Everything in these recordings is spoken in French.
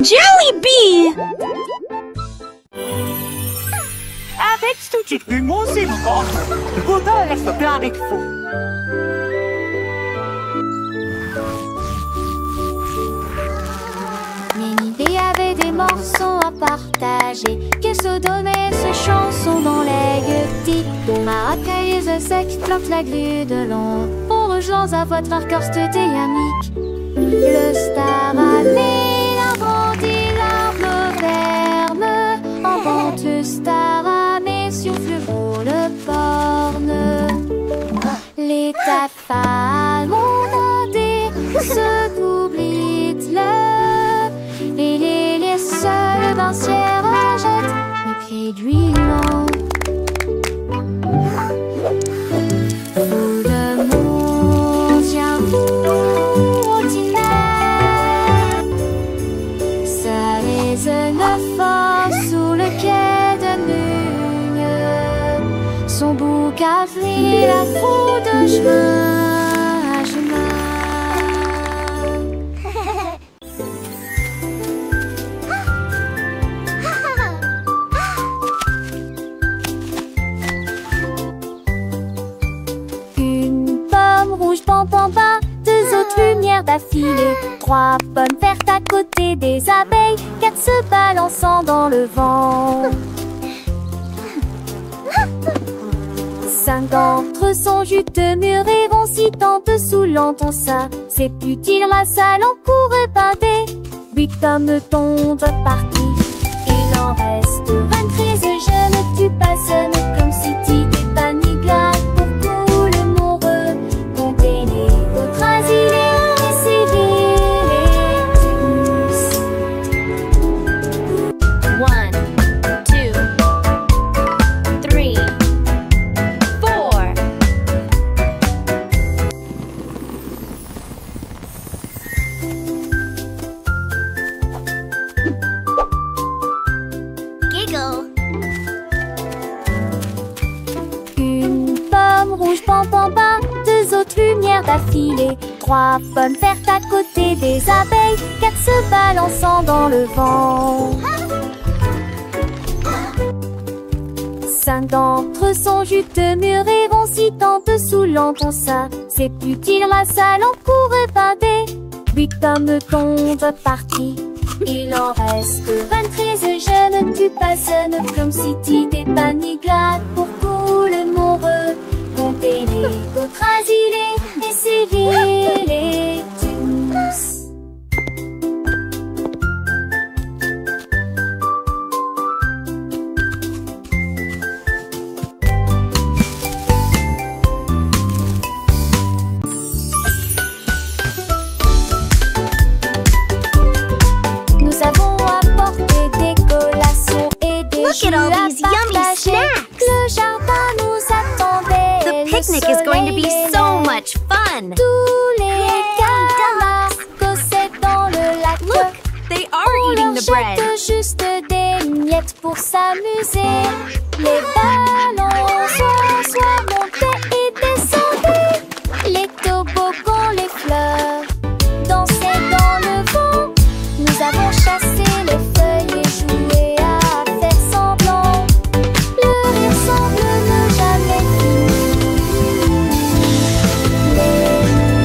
Jollibee! Aveți tu ce frumos e mâncat! Puterea să piare fu! Nénibé avait des morceaux à partager, que se donnait ses chansons dans les gueutis. Maracay et sec plantent la grue de long, pour rejoindre à votre corste dynamique. Le star a mis grandi l'arbre ferme, en vente star a mis souffle pour le porne. Les taffales ont demandé ce qu'oublie-t-le, et les seuls bancières achètent les pieds d'huilant. Fou de monde, tiens vous au dîner, ça résonne fort sous le quai de Mugne. Son bouc a pris la foule de chemin à chemin. Une pomme rouge pam pam pam, deux autres lumières d'affilée, trois pommes vertes à côté des abeilles, quatre se balançant dans le vent. Cinq d'entre eux sont juteux, mûrs et vont si tant dessous l'entend ça. C'est utile la salle en cours et pâté. Huit hommes tombent partis. Il en reste 23 jeunes, tu passes comme si t'étais pas ni glace. Pour tout le monde, compter les autres asilés et civils et tous. 1, 2, 3, 4. Giggle. Une pomme rouge pam pam pam, deux autres lumières d'affilée, trois pommes vertes à côté des abeilles, quatre se balançant dans le vent. Cinq d'entre eux sont juteux, mûrs et vont si tant dessous l'entend ça. C'est utile la salle en cours et pâté. Huit hommes tombent partis. Il en reste 23 jeunes, tu passes comme si t'étais pas ni glace. Pour tout le monde, compter les autres asilés et civils et tous. Nous avons apporté des collations et des Look jus at all à these yummy partager. snacks. Le jardin nous attendait. The Le picnic is going to be soleil so aimait. much fun! Tous les camarades causaient dans le lac. Look, they are On eating leur the bread. jette juste des miettes pour s'amuser. Les ballons soit montés et descendaient. Les toboggans, les fleurs dansaient dans le vent. Nous avons chassé les feuilles et joué à faire semblant. Le rire semble ne jamais finir. Les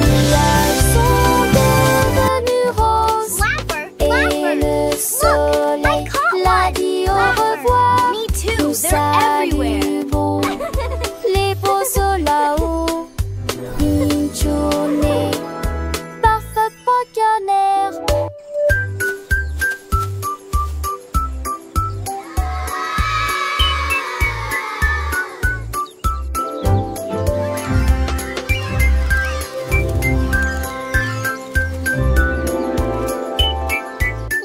nuages sont devenus roses. Et le soleil l'a dit au revoir. Me too, Nous they're everywhere. saluons les beaux là-haut. Une journée parfaite pour canard.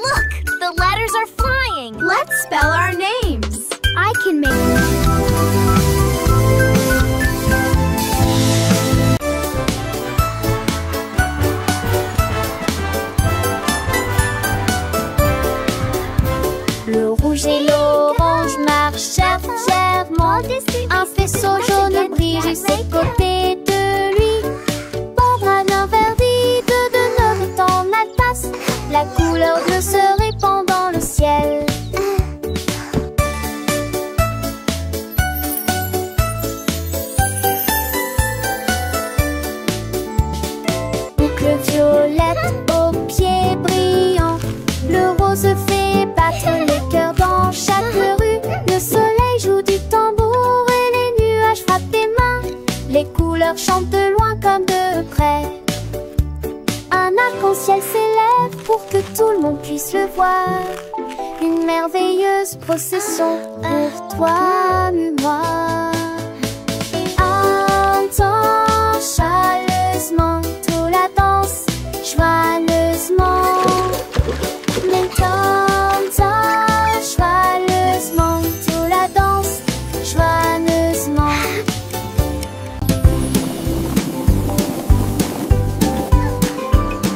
Look, the letters are flying! Let's spell our names. I can make le rouge et l'orange marchèrent fièrement. Un faisceau jaune brille juste à côté de lui. Pendre un vert vide de notre temps la tasse. La couleur bleue se répand. au ciel s'élève pour que tout le monde puisse le voir. Une merveilleuse procession pour toi et moi. Entends chaleureusement toute la danse, joyeusement. Entends joyeusement toute la danse, joyeusement.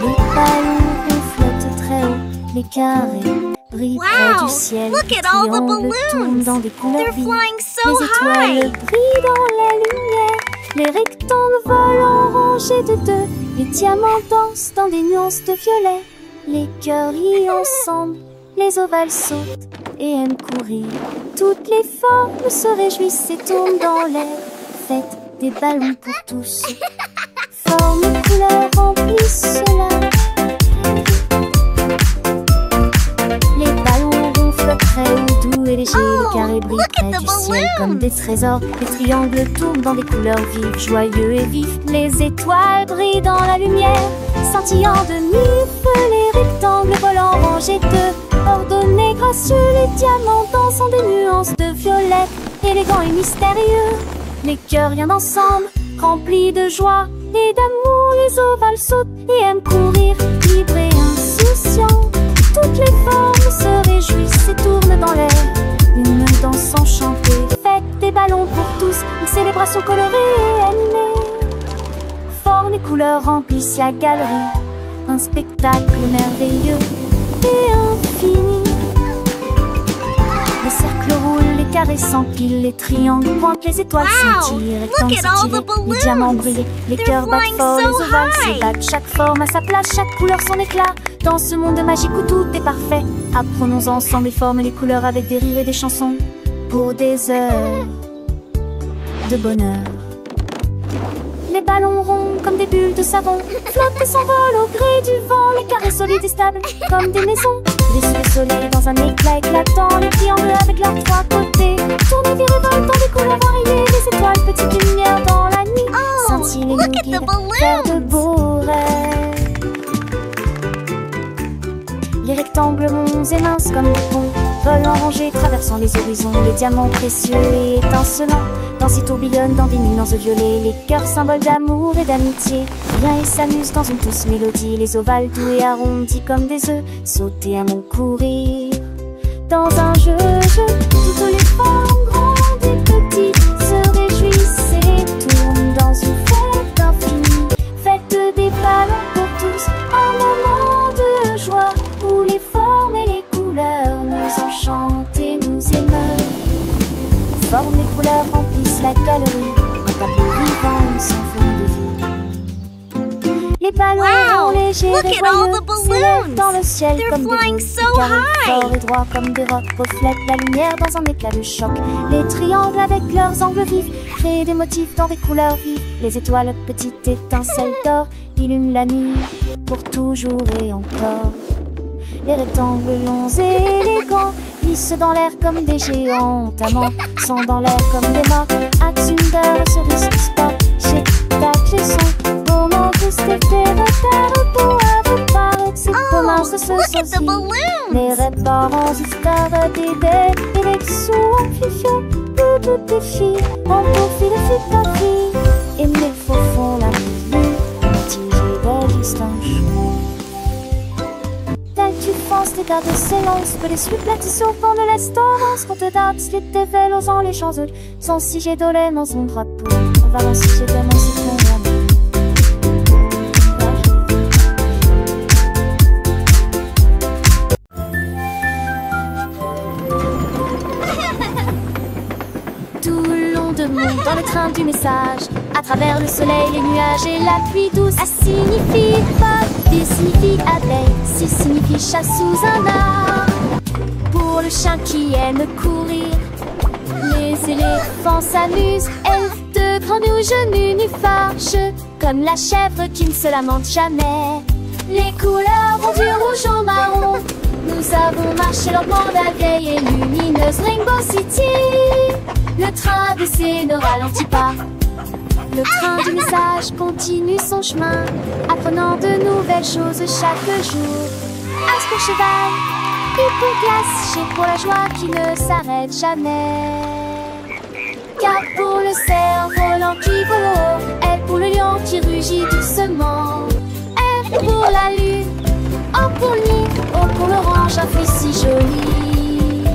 Les ballons flottent très haut, les carrés brillent près Wow, du ciel. look Les at all the triangles tournent dans balloons. des couleurs They're vives. flying so Les étoiles high. brillent dans la lumière. Les rectangles volent en rangées de deux. Les diamants dansent dans des nuances de violet. Les cœurs rient ensemble. Les ovales sautent et aiment courir. Toutes les formes se réjouissent et tournent dans l'air. Faites des ballons pour tous. Formes et couleurs remplissent cela. Les ballons ronflent très haut, doux et légers. Oh, Les carrés brillent look at près the du ciel comme des trésors. Les triangles tournent dans des couleurs vives, joyeux et vifs. Les étoiles brillent dans la lumière, scintillant de mille feux. Les rectangles volent en rangées de ordonnés, gracieux. Les diamants dansent en des nuances de violet, élégants et mystérieux. Les cœurs viennent ensemble, remplis de joie et d'amour. Les ovales sautent et aiment courir, libres et insouciants. Toutes les formes se réjouissent et tournent dans l'air. Une danse enchantée, faites des ballons pour tous. Une célébration colorée et animée. Formes et couleurs remplissent la galerie. Un spectacle merveilleux et infini. Les cercles roulent, les carrés s'empilent, les triangles pointent, les étoiles Wow, scintillent, les look rectangles at all the s'étirent, les balloons. diamants brillent, les They're cœurs battent flying fort, so les ovales high. s'ébattent, chaque forme à sa place, chaque couleur son éclat. Dans ce monde magique où tout est parfait, apprenons ensemble les formes et les couleurs avec des rires et des chansons pour des heures de bonheur. Les ballons ronds comme des bulles de savon flottent et s'envolent au gré du vent. Les carrés solides et stables comme des maisons. Les soleils dans un éclat éclatant. Les triangles avec leurs trois côtés tournent et virevoltent dans des couleurs variées. Les étoiles, petites lumières dans la nuit, Oh, scintillent et nous look at the guident vers de balloons. beaux rêves. Les rectangles ronds et minces comme des ponts volent en rangées, traversant les horizons. Les diamants précieux et étincelants dansent et tourbillonnent dans des nuances de violet. Les cœurs symboles d'amour et d'amitié viennent et s'amusent dans une douce mélodie. Les ovales doux et arrondis comme des œufs sautent et aiment courir dans un jeu. Toutes les formes grandes et petites se réjouissent et tournent dans une fête infinie. Faites des ballons pour tous, un moment de joie où les formes et les couleurs nous enchantent et nous émeuvent. Formes et couleurs remplissent la galerie, un tableau vivant sans fond de vie. Les ballons Wow, légers look et at all joyeux the s'élèvent balloons. dans le ciel They're comme des flying boules. so Les carrés high. forts et droits comme des rocs reflètent la lumière dans un éclat de choc. Les triangles avec leurs angles vifs créent des motifs dans des couleurs vives. Les étoiles, petites étincelles d'or, illuminent la nuit pour toujours et encore. Les rectangles longs et élégants glissent dans l'air comme des géants. Amants sont dans l'air comme des morts. Axunder, cerise, sport, chez tac, les sons. Moment tous tes repères pour avoir paraître. C'est commun, ce Oh, look at the sosie. balloons. Les réparants, histoires d'idées. Et les sous en fifion. De toutes tes filles, en profil de fille ta fille. Et mille faux font la nuit. Tigé d'existence. Tu penses les gardes s'élancent, que les suites platissent au fond de l'estorance. Quand te dates, les tévels osant les champs sans si j'ai dolé dans son drapeau. On va lancer chez des mon citron. Tout le long de monde dans le train du message, à travers le soleil, les nuages et la pluie douce. A signifie pas, B signifie abeille, C signifie chat sous un arbre. Pour le chien qui aime courir, les éléphants s'amusent. Elfes de grands nus genoux nus fâcheux, comme la chèvre qui ne se lamente jamais. Les couleurs vont du rouge au marron. Nous avons marché lentement la vieille et lumineuse Rainbow City. Le train d'essai ne ralentit pas. Le train du message continue son chemin, apprenant de nouvelles choses chaque jour. As pour cheval, et pour glace, G pour la joie qui ne s'arrête jamais. K pour le cerf-volant qui vole haut, L pour le lion qui rugit doucement. F pour la lune, O pour le nid, O pour l'orange, un fruit si joli.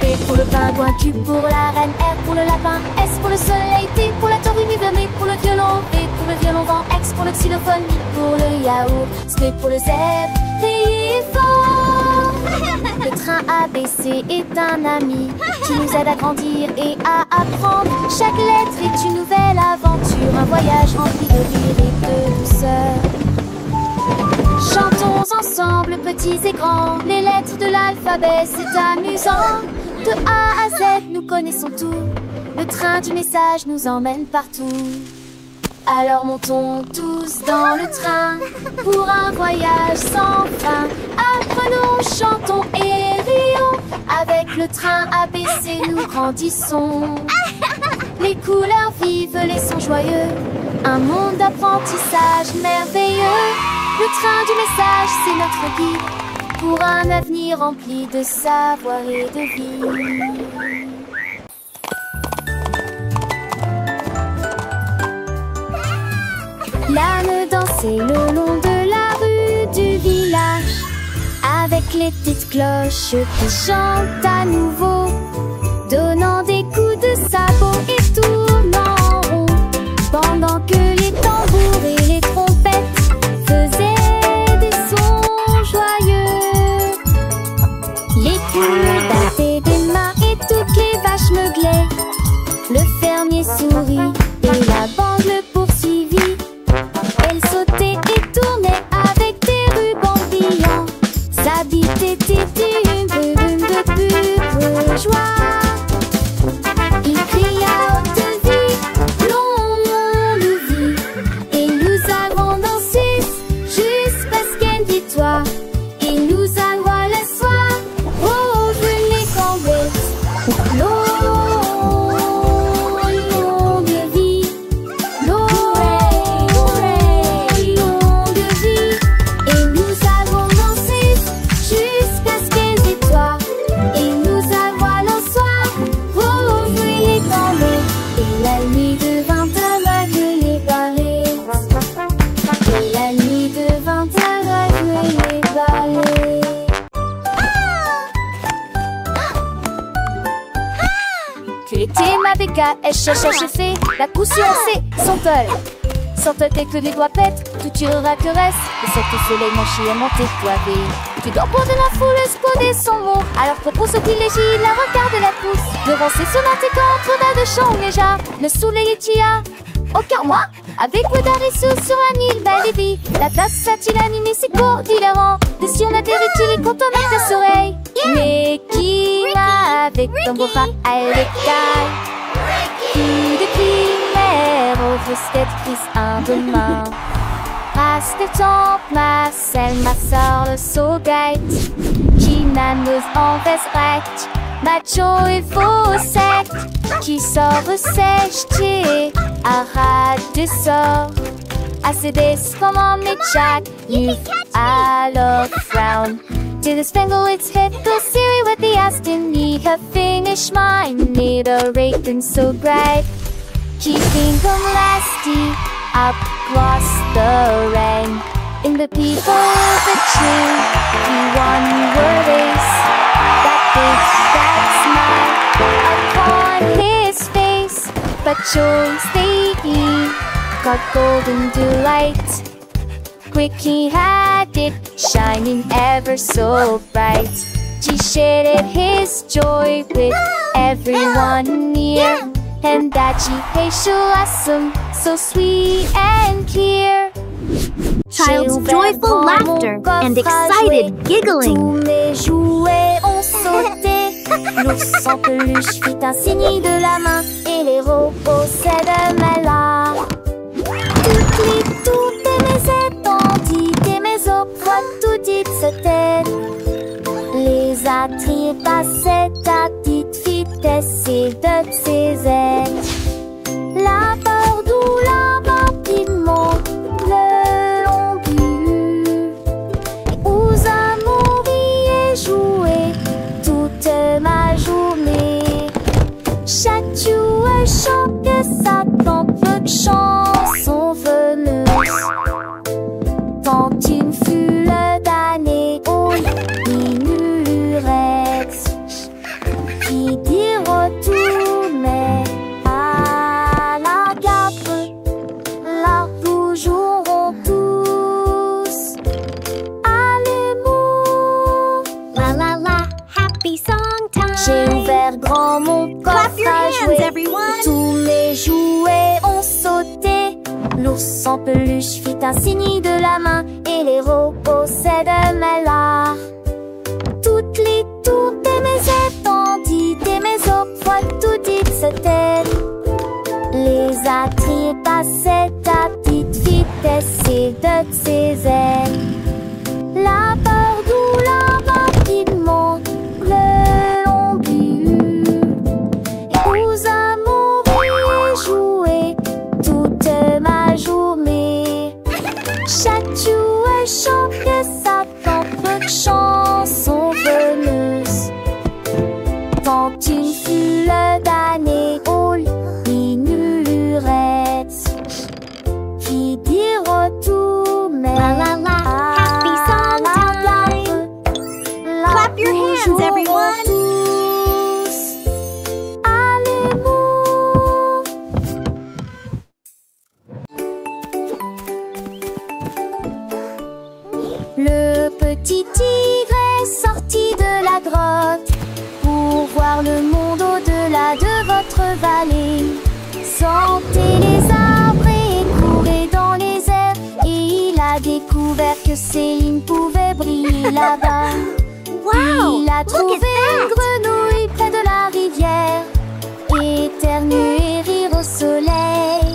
P pour le pingouin, Q pour la reine, R pour le lapin, S pour le soleil, T pour la tortue, M pour le violon, V pour le violon vent, X pour le xylophone, I pour le yaourt, S pour le zèbre, riez fort. Le train ABC est un ami qui nous aide à grandir et à apprendre. Chaque lettre est une nouvelle aventure, un voyage rempli de rire et de douceur. Chantons ensemble, petits et grands, les lettres de l'alphabet, c'est amusant. De A à Z, nous connaissons tout. Le train du message nous emmène partout. Alors montons tous dans le train pour un voyage sans fin. Apprenons, chantons et rions. Avec le train ABC, nous grandissons. Les couleurs vives, les sons joyeux. Un monde d'apprentissage merveilleux. Le train du message, c'est notre guide pour un avenir rempli de savoir et de vie. L'âne dansait le long de la rue du village, avec les petites cloches qui chantent à nouveau, donnant des coups de sabot et tournant en rond, pendant que les tambours et les trompettes faisaient des sons joyeux. Les poules battaient des mains et toutes les vaches meuglaient. Le fermier sourit et la bande le poursuivit. Elle sautait et tournait avec des rubans brillants. Sa bite était une brume de pure joie. Il cria haute vie, longue vie, et nous avons dansé jusqu'à ce qu'elle victoire. Et nous avons le soir, oh, je les cambettes. Longue vie, fait la cousue assez Sentol tes que les doigts pètent, tout tirera que reste. Et cette soleil manché à monter poivé. Tu dois prendre la foule, esconder son mot. Alors propose au privilégie, la regarde la pousse. Devant ses sonnettes contre de chant déjà. Le soleil est tia, aucun moi. Avec Guadarisso sur un île, belle et vie. La place a-t-il animé ses cours d'hilarant. De si on atterrit-il et quand on a tes oreilles. Mais qui m'a avec ton beau bras à l'écaille. Qui de primaire au frustratrice un demain. Race de temps, Marcel, ma soeur, le saugate. Qui n'amuse en veste macho et faussette. Qui sort sèche, arrête de sort. Assez des comme en midjack, you alors frown. To the spangle its hit, the Siri with the Aston knee. Her finish mine, need a rating so bright. Keeping them lasty, across the rain. In the people of the tree, he won your race. That smile upon his face. But chose they got golden delight. Quick he had it, shining ever so bright. He shared his joy with everyone near. And that she awesome, so sweet and clear. Child's joyful laughter and excited giggling. Tous mes jouets ont sauté. L'ours en peluche fit un signe de la main. Et les robots s'aident là. Toutes mes étendues et mes opres, tout dites se tête. Les attire passaient à petite vitesse et de ses ailes. La bordure roule rapidement le long but. Et aux amours y est joué toute ma journée. Chaque jouet chante sa propre chanson veneuse. Tant une foule d'années aux minurettes qui dit retourner à la gare. Là nous jouerons tous à l'amour. La la la, happy song time. J'ai ouvert grand mon coffre Clap your à hands, jouer. everyone. Tous mes jouets ont sauté. L'ours en peluche fit un signe de la main et les robots s'aident là. Toutes les tours et mes étendues et mes fois tout dit se taire. Les attraits passaient à petite vitesse et de ses ailes. La peur doula rapidement le long but. Et aux amours y joué toute ma journée. Chaque jouet chante sa propre chanson veneuse. Tant une foule d'années aux minurettes qui dit retourner La la la, happy song time. Clap your hands, everyone. Tous à l'amour. Le petit tigre est sorti de la grotte pour voir le monde au-delà de votre vallée. Sentez les arbres et courez dans les airs. Et il a découvert que Céline pouvait briller là-bas. Wow, Il a look trouvé at that. une grenouille près de la rivière, éternuer et rire au soleil.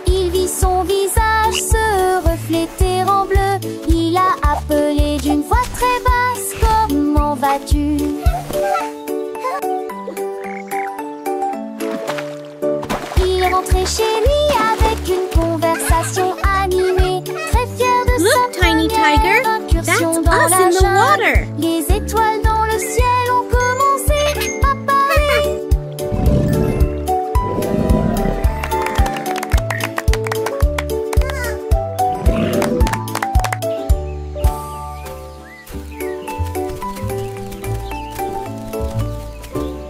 Il vit son visage se refléter en bleu. Il a appelé d'une voix très basse: comment vas-tu? Il est rentré chez lui avec une conversation animée, très fier de Look, sa Tiny première Tiger, incursion that's dans us la in the jungle. water. Les étoiles dans le ciel ont commencé à parler.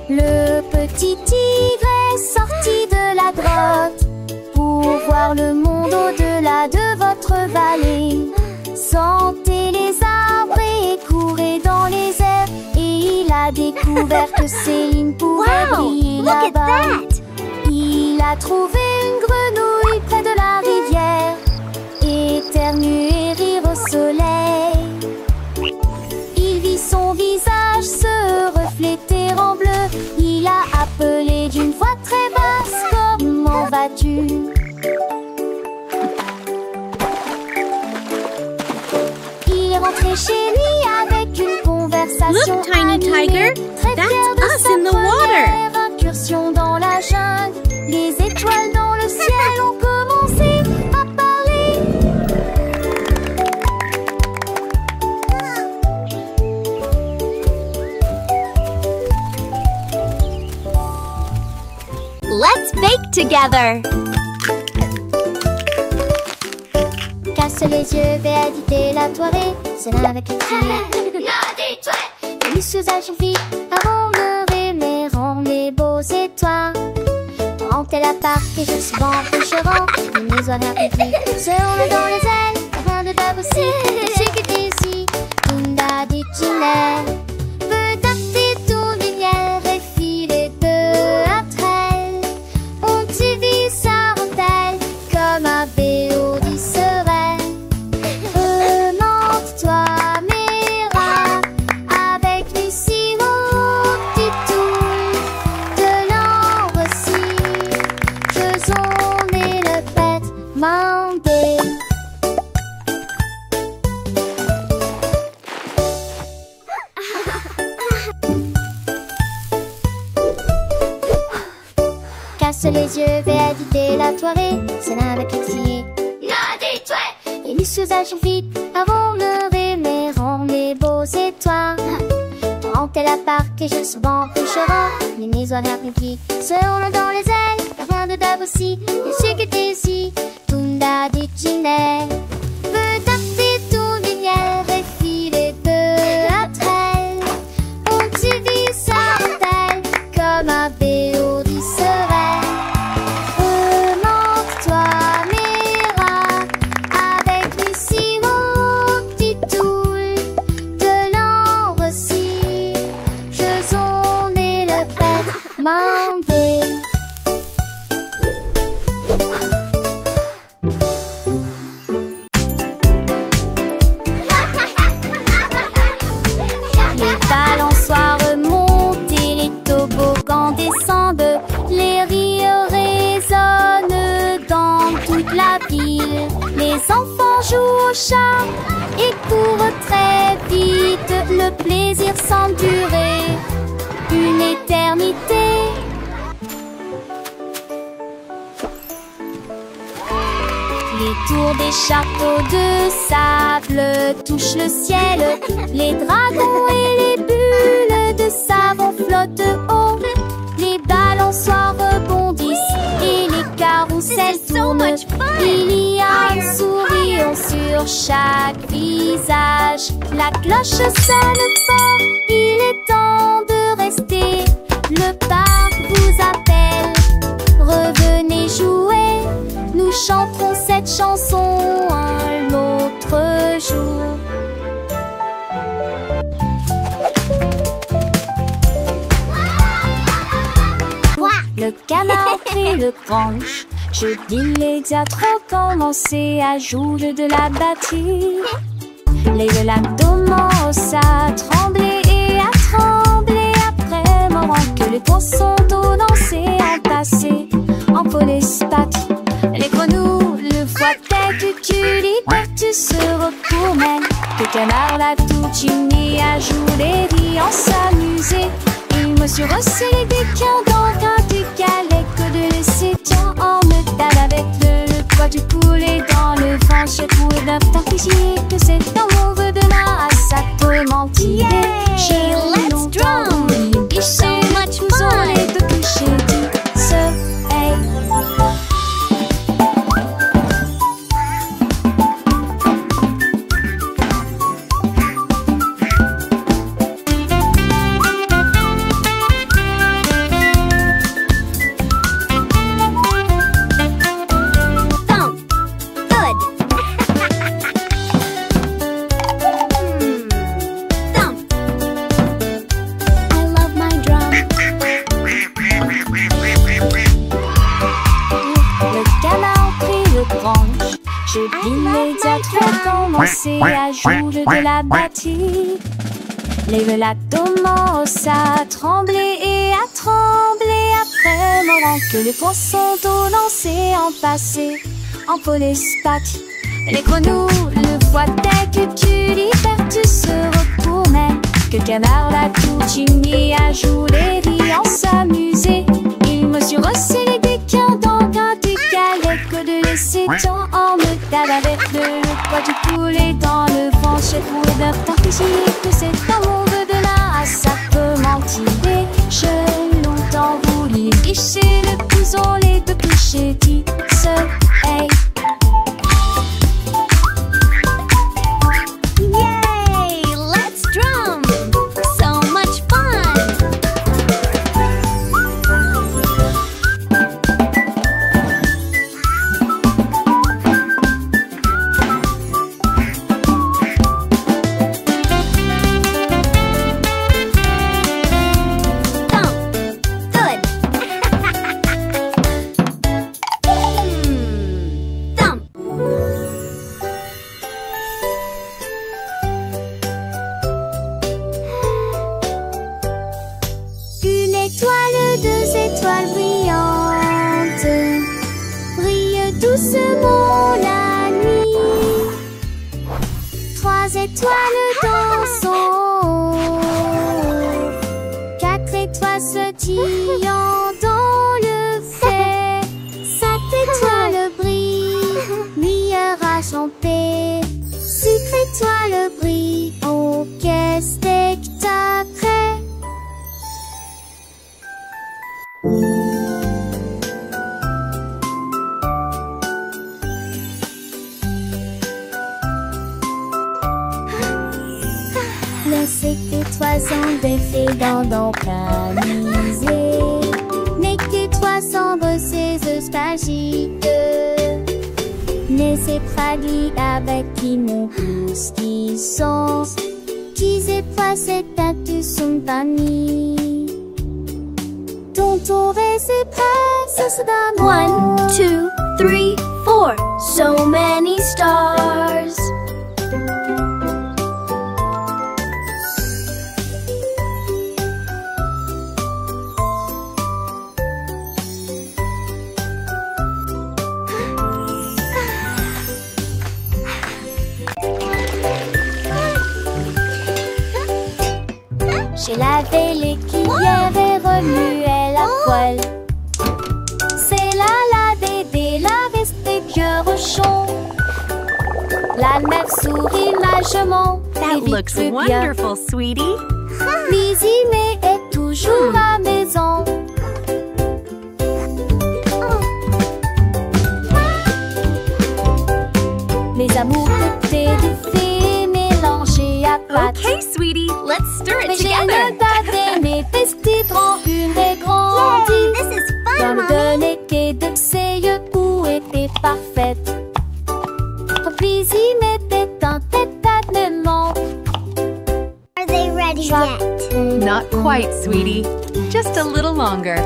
Le petit tigre est sorti de la grotte pour voir le monde au-delà de votre vallée. Sentez les arbres et courez dans les airs. Et il a découvert que Céline pouvait Wow, briller look at là-bas. that. Il a trouvé une grenouille près de la rivière, éternuer et rire au soleil. Il vit son visage se refléter en bleu. Il a appelé d'une voix très basse: comment vas-tu? Il est rentré chez lui avec une conversation Look, Tiny animée, Tiger, très that's fier de us sa in the water. première incursion dans la jungle. Les étoiles dans le ciel ont commencé à parler. Let's bake together. Casse les yeux, véadité la soirée. C'est là avec les les usages filles avant de rêver, rend les beaux étoiles. Rentez la part et je suis bon pêcherant. Les maisons appétit, se roule dans les ailes. Rien de pas possible, c'est que t'es ici. Linda dit Ginelle. Peut taper ton lumière et filer peu après elle. On t'y vit sa rondelle comme un vélo du serein. Remonte-toi, Mira, avec Lucie au petit tour de l'an aussi. Faisons et le pète, mandé. les yeux, vais éviter la soirée. C'est là avec les crier. Et les usages vite avant le réveil, rend les beaux étoiles. Quand elle a parti, je souvent couchera. Les maisons répliquent, seront dans les ailes. Rien de d'ab aussi, et ce qui était ici, Tunda dit Ginelle. Veut taper tout lumière et filer peu à traîne. On t'y dit ça mortel, comme un béo du serein. Remonte-toi, Mira, avec mes sirops, petit toul, de l'ambre aussi. Je zone et le pète, m'en vais. Les balançoires remontent et les toboggans descendent. Les rires résonnent dans toute la ville. Les enfants jouent au chat et courent très vite. Le plaisir semble durer une éternité. Les tours des châteaux de sable touchent le ciel. Les dragons et les bulles de savon flottent haut. Les balançoires rebondissent et les carousels tournent. Il y a un sourire sur chaque visage. La cloche sonne fort, il est temps de rester. Le parc vous appelle, revenez jouer. Nous chanterons cette chanson un autre jour. Le canard prit le crunch. Je dis les diatres ont commencé à jouer de la batterie. Les lacs commencent à trembler et à trembler après moment que les poissons d'eau dansaient en passé en police patrie. Les grenouilles, le foie tête, tu se retournent. Le canard l'a tout uni à jouer et en s'amuser. Il me suis resserré des quins dans du calais que de laisser tiens en métal avec le poids du poulet dans le vent. J'ai trouvé d'un t'infliger que c'est dans mon vœu de là à ça te mentir. Yay! Let's drum! So much fun! Et de coucher du soleil. Commencer à jouer de la batterie. Les velates commencent à trembler et à trembler après moment que les poissons d'eau dansaient en passé en police patrie. Les grenouilles, le foie tête, tu se retournent. Que le canard l'a tout uni à jouer et en s'amuser. Il me suis resserré des quins dans un du calais que de laisser tant en métal avec le poids du poulet dans le vent. J'ai trouvé d'un t'infliger que c'est dans mon vœu de là à ça peut mentir. J'ai longtemps voulu licher le couson, les deux couchers du soleil. Yay! Let's drum! So much fun! doucement la nuit. 3 étoiles dans son haut, 4 étoiles sautillant dans le ciel. chanter. Sucrez-toi le bruit, oh qu'est-ce que t'as prêt? Laissez tes toisons défaites dans camisé. N'est que toi sans bosser spagique. Laissez pragli avec qui mon pouce qui sont. Qui c'est pas cette tatu son pani. Ton tour et c'est prêt, ça se donne. 1, 2, 3, 4. So many stars. J'ai lavé les cuillères et remué la poêle. C'est la Dédé, la veste des vieux rochons. La mère sourit majement. That looks wonderful, sweetie. Lizzie est toujours à la maison. Les amours de thé du fait mélangés à pâte. Okay, sweetie, let's stir it Mais j'ai together. le date mes vestiges en une et grandie. This is fun, Dans Mommy. de l'été de ses yeux où était parfaite. Lizzie m'était en tête tellement. Are they ready yet? Not quite, sweetie. Just a little longer.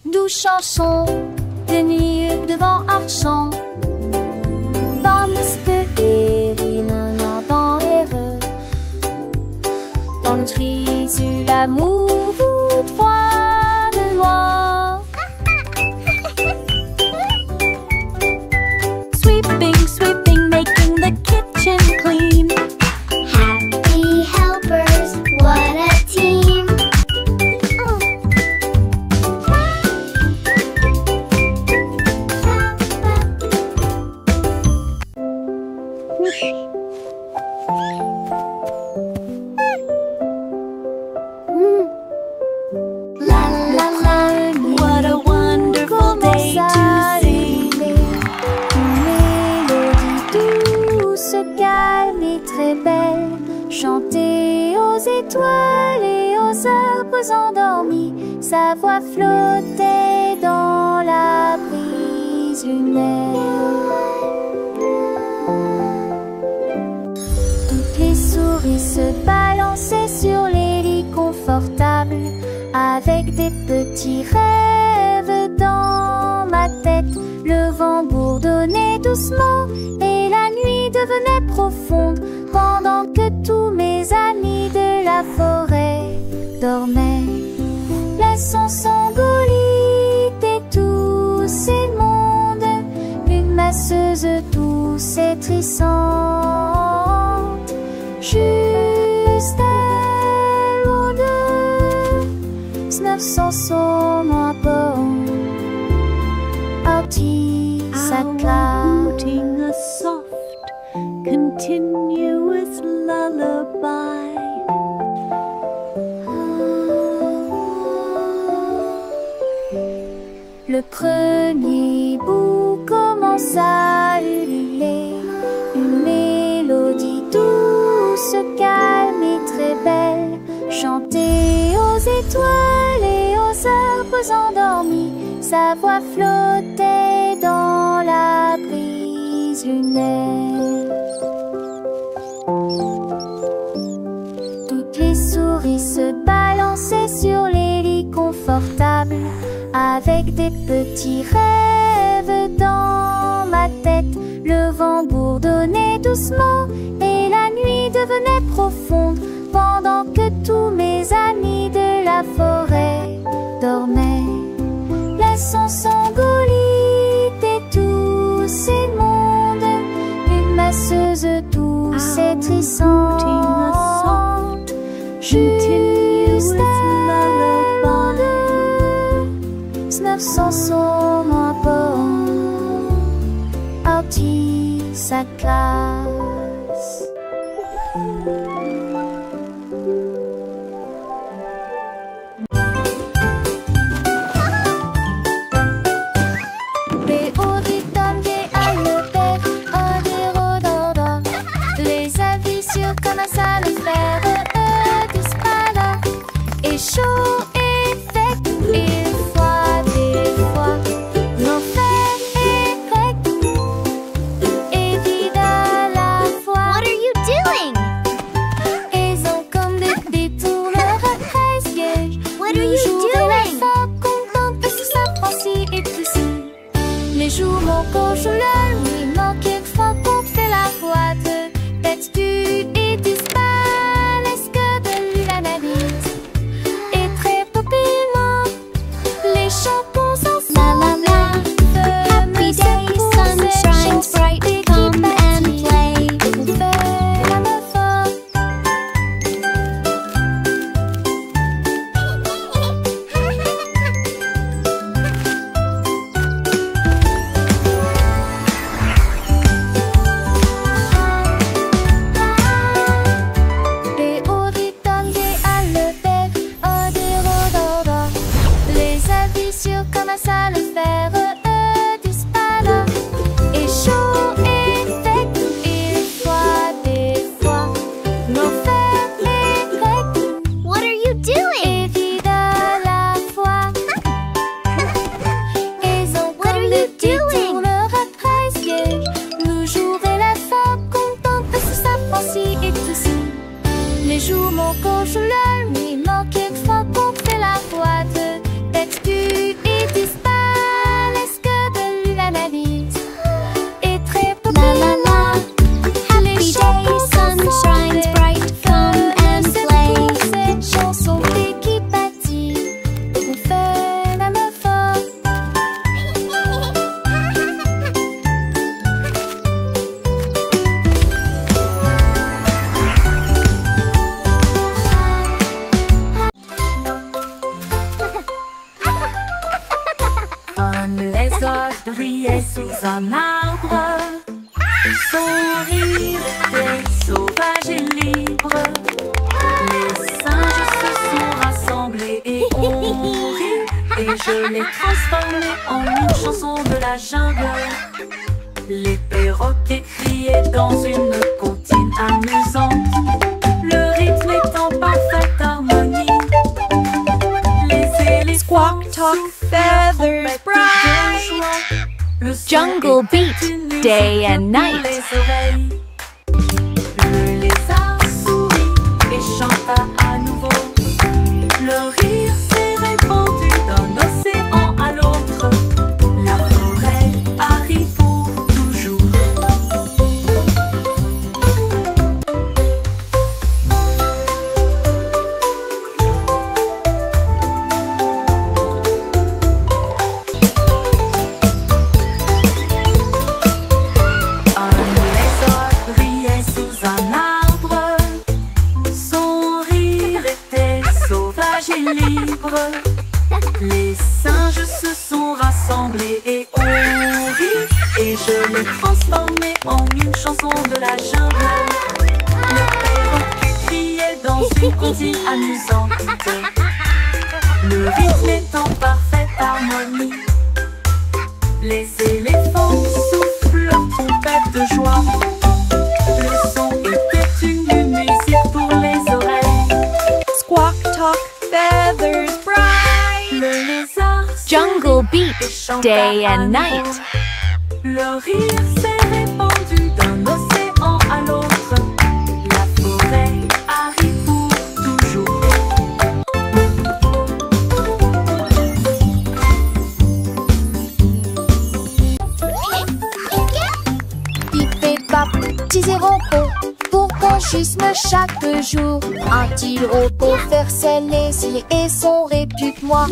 Douce chanson de nuit devant un champ. Dans de Erin, dans heureux. Dans le tri sur l'amour, vous trois de loin. Sweeping, sweeping, making the kitchen clean. Happy helpers, what a team. La la la, What a wonderful day to sing. Une mélodie douce, calme et très belle. Chanter aux étoiles et aux arbres endormis. Sa voix flottait dans la brise lunaire. Toutes les souris se balançaient sur les lits confortables. Avec des petits rêves dans ma tête. Le vent bourdonnait doucement et la nuit devenait profonde. Pendant que tous mes amis de la forêt dormaient. Laissons s'engolit et tous ces mondes. Une masseuse douce et trissante. Juste elle ou deux. 900 sont moins bons. Artie s'acclame. Fluting a soft, continuous lullaby. Le premier bout commence à ululer. Une mélodie douce, calme et très belle. Chantée aux étoiles et aux arbres endormis. Sa voix flottait dans la brise lunaire. Toutes les souris se balançaient sur les lits confortables. Avec des petits rêves dans ma tête. Le vent bourdonnait doucement et la nuit devenait profonde. Pendant que tous mes amis de la forêt dormaient. Laissons s'engolit et tous ces mondes. Une masseuse douce et trissante. Juste elle ou deux. 900 sont moins bons. Artie sa classe. Comme ça le faire, disent pas là. Et chaud et sec, et froid des fois. L'enfer est grec et vide à la fois. What are you doing? Ils ont comme des détourneurs à 13 pièges. What are you doing? Contente parce que ça prend ci et tout ci. Les jours mon coche la nuit, manque quelquefois qu'on fait la boîte. D'habitude et disparaît que de l'analyse. Et très populaire, les chansons sont La la la. Happy day, sun shines bright. Come and play. Comme ça le faire, disent pas là. Et chaud et sec, et froid des fois. L'enfer est grec. What are you doing? Et vide à la fois. Ils ont What are comme you des doing? détourneurs à 13 pièges. Le jour et la fin, contente parce que ça prend ci et tout ci. Les jours mon coche la nuit, manque quelquefois qu'on fait la boîte. D'habitude et disparaissent que de l'analyse. Et très La la la. Happy day, sun shines bright. Come and play. Cette chanson qui bâtit, on fait la main forte. Comme les oies brillaient sous un arbre, son rire était sauvage et libre. Les singes se sont rassemblés et ont ri, et je l'ai transformé en une chanson de la jungle. Les perroquets criaient dans une comptine amusante, le rythme est en parfaite harmonie. Les éléphants Squawk, talk, feathers, bright. Jungle beat, day and night. Le lézard sourit et chanta à nouveau. Le rire s'est répandu d'un océan à l'autre. La forêt arrive pour toujours. Les singes se sont rassemblés et ont ri, et je l'ai transformé en une chanson de la jungle. Le perroquet criait dans une comptine amusante, le rythme est en parfaite harmonie. Les éléphants soufflent leur trompette de joie. Le son était une musique pour les oreilles. Squawk, talk, feathers, bright. Le lézard Jungle beat, et chanta day à and nouveau. night. Le rire s'est répandu d'un océan à l'autre. La forêt arrive pour toujours. Pip et pap, petits et repos, pour qu'on schisme chaque jour. Un-t-il repos faire celle les îles et son répute-moi.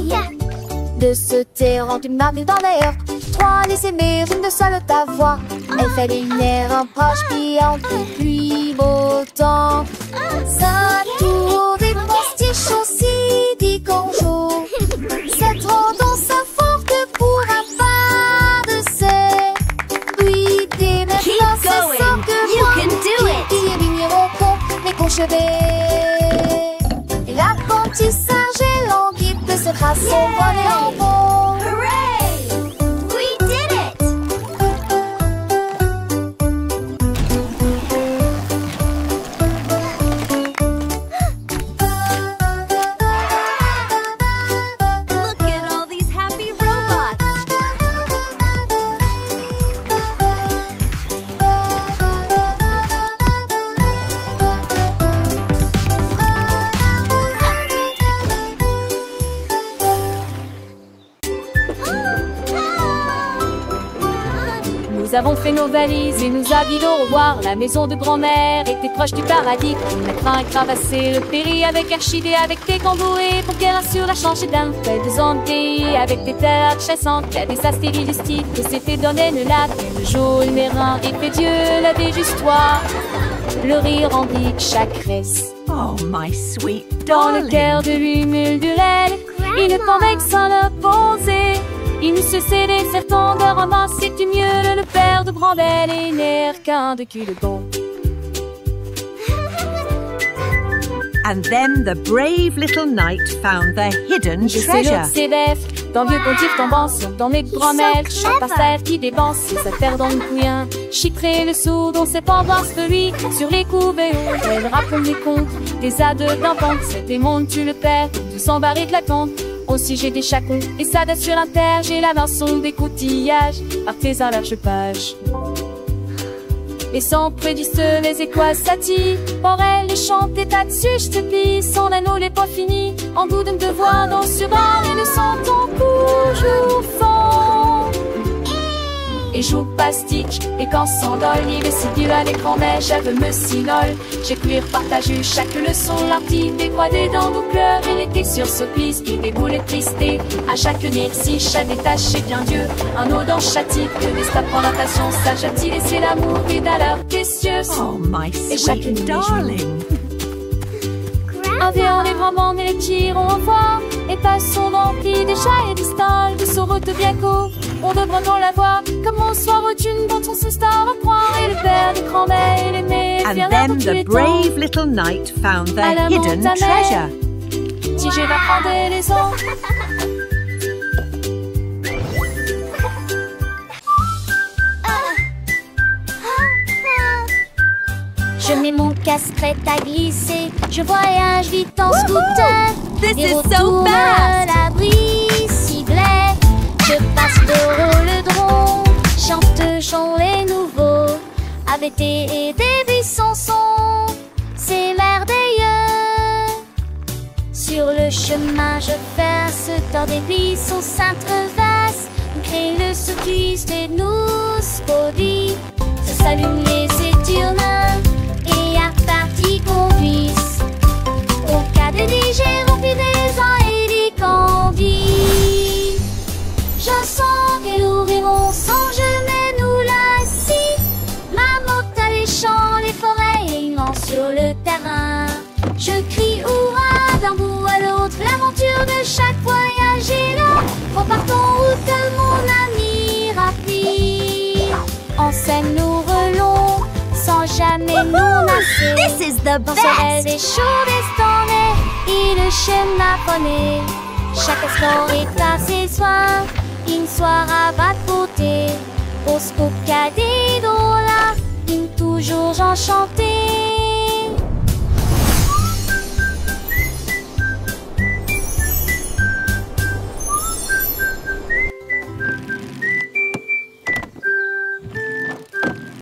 De se taire en une marée dans l'air, trois les aimer, une de seule ta voix. Elle fait lumière, un proche brillant depuis beau temps. Sa tour des postiches aussi dit bonjour. Cette tendance forte pour un pas de ses. Oui, dès maintenant chevet. L'apprentissage est lent, qui peut se tracer son bonnet en bon. Hooray! We did it! Look at all these happy robots! Nous avons fait nos valises et nous habillons au revoir. La maison de grand-mère était proche du paradis. La crin est cravassée, le péri avec Archidée, avec tes cambourés pour qu'elle assure la changer d'un fait de zandé, avec des terres chassantes, il y a des astéries du style que s'était donné le lac. Le jour, le mérin et fait Dieu la déjustoire. Le rire remplit chaque reste. Oh, my sweet Dans le darling. cœur de lui mule-durelle, une convexe sans le poser. Il ne se cédait certain de ramasser du mieux le père de Brandel et n'air qu'un de cul de bon. And then the brave little knight found the hidden Je sais treasure. l'autre ses bêtes, d'un vieux pontife tombant sur dans mes grand-mères, chante par terre qui dépense sa terre dans le couillin. Chitré le sourd dont ses pendances de lui, sur les couvées où elle raconte des contes, des ades d'enfants, cet démon tue le père, tout s'embarrer de la compte. Aussi j'ai des chacons et ça date sur un terre, j'ai la main son des coutillages, artisan large page. Et sans prédisent les écoises satis, pour elle les chante des tas de suches pis, son anneau n'est pas fini, en goût de me devoir dans sur bord et le senton toujours fond. Et joue pastique, et quand s'endole, il est si dur à l'écran, mais j'avais me sinole. J'ai cuire partagé chaque leçon, l'artiste des croix des dents, nos pleurs, et l'été sur ce piste, qui déboule et tristé. À chaque si chaque détaché bien Dieu, un eau dans châtie, que des stapes en natation, sage a-t-il laissé l'amour, et d'ailleurs, précieux. Oh, my Et chaque sweet nuit, darling. Un vieux, les grands et les tirons au fort, et passons remplis des chats et des stalles, de route bien court. On devrait donc la voir, comme on soit rotune dont on se star à croire, et le père des grands-mères et les mères, And then the brave little knight found the À la hidden montagne. treasure. Si je vais prendre les ans. Je mets mon casque prêt à glisser. Je voyage vite en scooter. This Et is so retourne fast. la bicyclette. Je passe le rôle chante chant les nouveaux. AVT et des buissons sont, c'est merveilleux. Sur le chemin, je passe dans des buissons s'entrevassent. Crée le cycliste et nous spodie. Se s'allument les éturnins et à partie qu'on puisse. Au cas de DG rempli des ans et des candies. Je sens qu'elle ouvrir mon sang, je mets nous là si. Ma moto à les champs, les forêts et une lance sur le terrain. Je crie hurrah d'un bout à l'autre, l'aventure de chaque voyage est là. Repartons route mon ami rapide. En scène nous relons, sans jamais nous lasser. This is the Dans ce rêve best! des chauds destonnés, et le schéma poney. Chaque sport est à ses soins, une soirée va de beauté. Au scoop cadet là, une toujours enchanté.